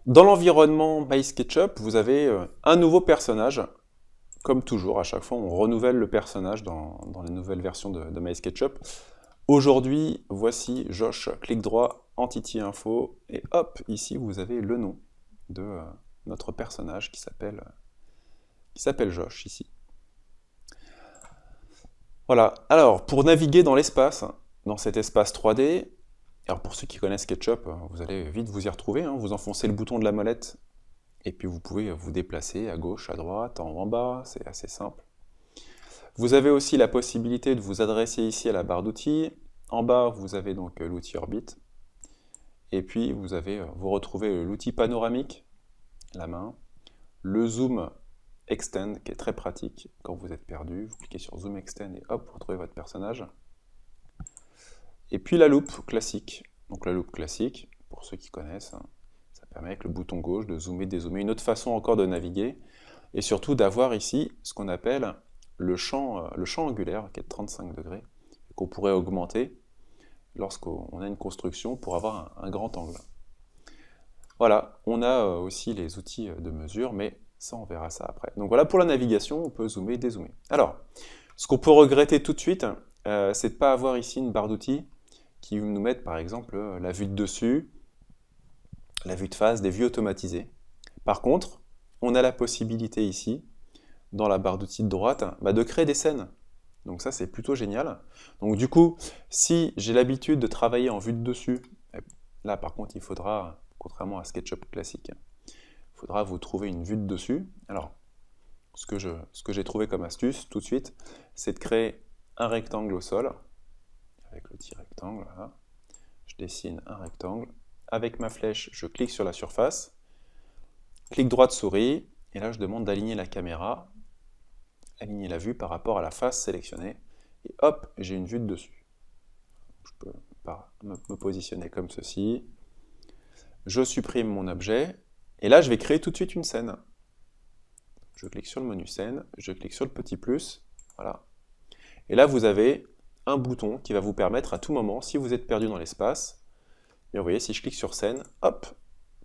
Dans l'environnement MySketchup, vous avez un nouveau personnage. Comme toujours, à chaque fois, on renouvelle le personnage dans les nouvelles versions de MySketchup. Aujourd'hui, voici Josh, clic droit, Entity Info, et hop, ici vous avez le nom de notre personnage qui s'appelle Josh, ici. Voilà, alors pour naviguer dans l'espace, dans cet espace 3D, alors pour ceux qui connaissent SketchUp, vous allez vite vous y retrouver, hein. Vous enfoncez le bouton de la molette, et puis vous pouvez vous déplacer à gauche, à droite, en haut, en bas, c'est assez simple. Vous avez aussi la possibilité de vous adresser ici à la barre d'outils. En bas, vous avez donc l'outil Orbit. Et puis, vous retrouvez l'outil panoramique, la main, le Zoom Extend, qui est très pratique quand vous êtes perdu. Vous cliquez sur Zoom Extend et hop, vous retrouvez votre personnage. Et puis la loupe classique. Donc la loupe classique, pour ceux qui connaissent, hein, ça permet avec le bouton gauche de zoomer, dézoomer. Une autre façon encore de naviguer, et surtout d'avoir ici ce qu'on appelle le champ angulaire, qui est de 35 degrés, qu'on pourrait augmenter lorsqu'on a une construction pour avoir un grand angle. Voilà, on a aussi les outils de mesure, mais ça on verra ça après. Donc voilà, pour la navigation, on peut zoomer, dézoomer. Alors, ce qu'on peut regretter tout de suite, c'est de ne pas avoir ici une barre d'outils qui nous mette par exemple la vue de dessus, la vue de face, des vues automatisées. Par contre, on a la possibilité ici, dans la barre d'outils de droite, de créer des scènes. Donc ça, c'est plutôt génial. Donc du coup, si j'ai l'habitude de travailler en vue de dessus, là par contre, il faudra, contrairement à SketchUp classique, il faudra vous trouver une vue de dessus. Alors, ce que j'ai trouvé comme astuce, tout de suite, c'est de créer un rectangle au sol, avec l'outil rectangle, voilà. Je dessine un rectangle. Avec ma flèche, je clique sur la surface, clic droit de souris, et là je demande d'aligner la caméra, aligner la vue par rapport à la face sélectionnée, et hop, j'ai une vue de dessus. Je peux me positionner comme ceci, je supprime mon objet, et là je vais créer tout de suite une scène. Je clique sur le menu scène, je clique sur le petit plus, voilà. Et là vous avez un bouton qui va vous permettre à tout moment, si vous êtes perdu dans l'espace, et vous voyez, si je clique sur scène, hop,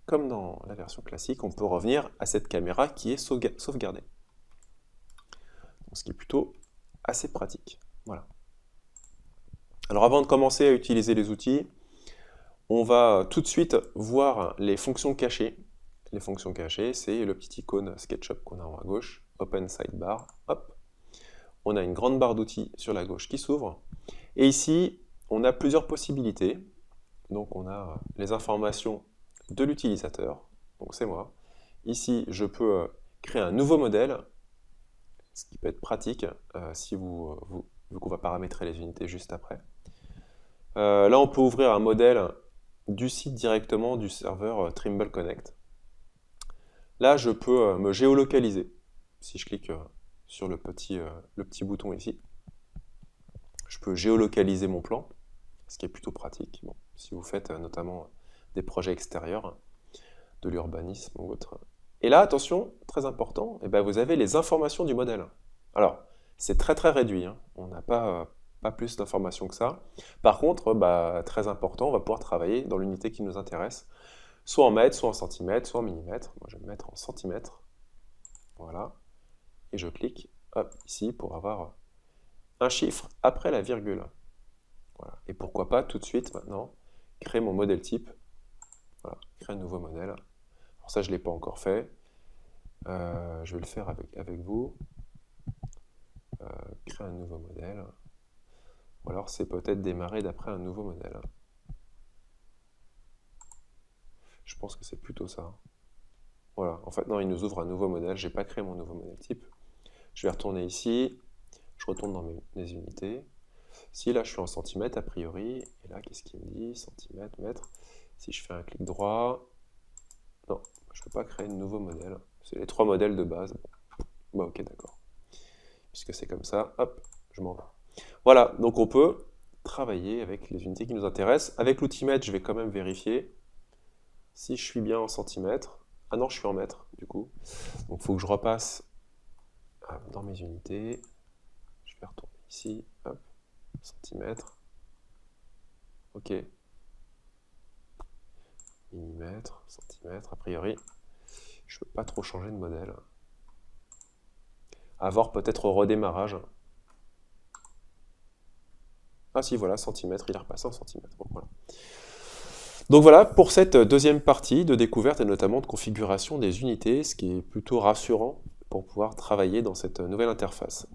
comme dans la version classique, on peut revenir à cette caméra qui est sauvegardée. Donc, ce qui est plutôt assez pratique. Voilà. Alors avant de commencer à utiliser les outils, on va tout de suite voir les fonctions cachées. Les fonctions cachées, c'est le petit icône SketchUp qu'on a en haut à gauche, Open Sidebar, hop. On a une grande barre d'outils sur la gauche qui s'ouvre. Et ici, on a plusieurs possibilités. Donc on a les informations de l'utilisateur, donc c'est moi. Ici, je peux créer un nouveau modèle, ce qui peut être pratique si vu qu'on va paramétrer les unités juste après. Là, on peut ouvrir un modèle du site directement du serveur Trimble Connect. Là, je peux me géolocaliser. Si je clique sur le petit bouton ici, je peux géolocaliser mon plan, ce qui est plutôt pratique. Bon, si vous faites notamment des projets extérieurs, de l'urbanisme ou autre. Et là, attention, très important, vous avez les informations du modèle. Alors, c'est très très réduit, hein. On n'a pas plus d'informations que ça. Par contre, très important, on va pouvoir travailler dans l'unité qui nous intéresse, soit en mètres, soit en centimètres, soit en millimètres. Moi, je vais me mettre en centimètres. Voilà. Et je clique hop, ici pour avoir un chiffre après la virgule. Voilà. Et pourquoi pas tout de suite maintenant créer mon modèle type. Voilà, créer un nouveau modèle. Alors ça, je ne l'ai pas encore fait. Je vais le faire avec vous. Créer un nouveau modèle. Ou alors c'est peut-être démarrer d'après un nouveau modèle. Je pense que c'est plutôt ça. Voilà, en fait non, il nous ouvre un nouveau modèle. Je n'ai pas créé mon nouveau modèle type. Je vais retourner ici. Je retourne dans mes unités. Si là je suis en centimètres a priori, et là qu'est-ce qu'il me dit? Centimètres, mètres. Si je fais un clic droit, non, je ne peux pas créer de nouveau modèle. C'est les trois modèles de base. Bon, ok, d'accord. Puisque c'est comme ça, hop, je m'en vais. Voilà, donc on peut travailler avec les unités qui nous intéressent. Avec l'outil mètre, je vais quand même vérifier si je suis bien en centimètres. Ah non, je suis en mètres, du coup. Donc il faut que je repasse dans mes unités. Je vais retourner ici, hop, centimètres. Ok. millimètres, centimètres, a priori. Je ne peux pas trop changer de modèle. À voir peut-être au redémarrage. Ah si, voilà, centimètre, il est repassé en centimètres. Bon, voilà. Donc voilà pour cette deuxième partie de découverte et notamment de configuration des unités, ce qui est plutôt rassurant pour pouvoir travailler dans cette nouvelle interface.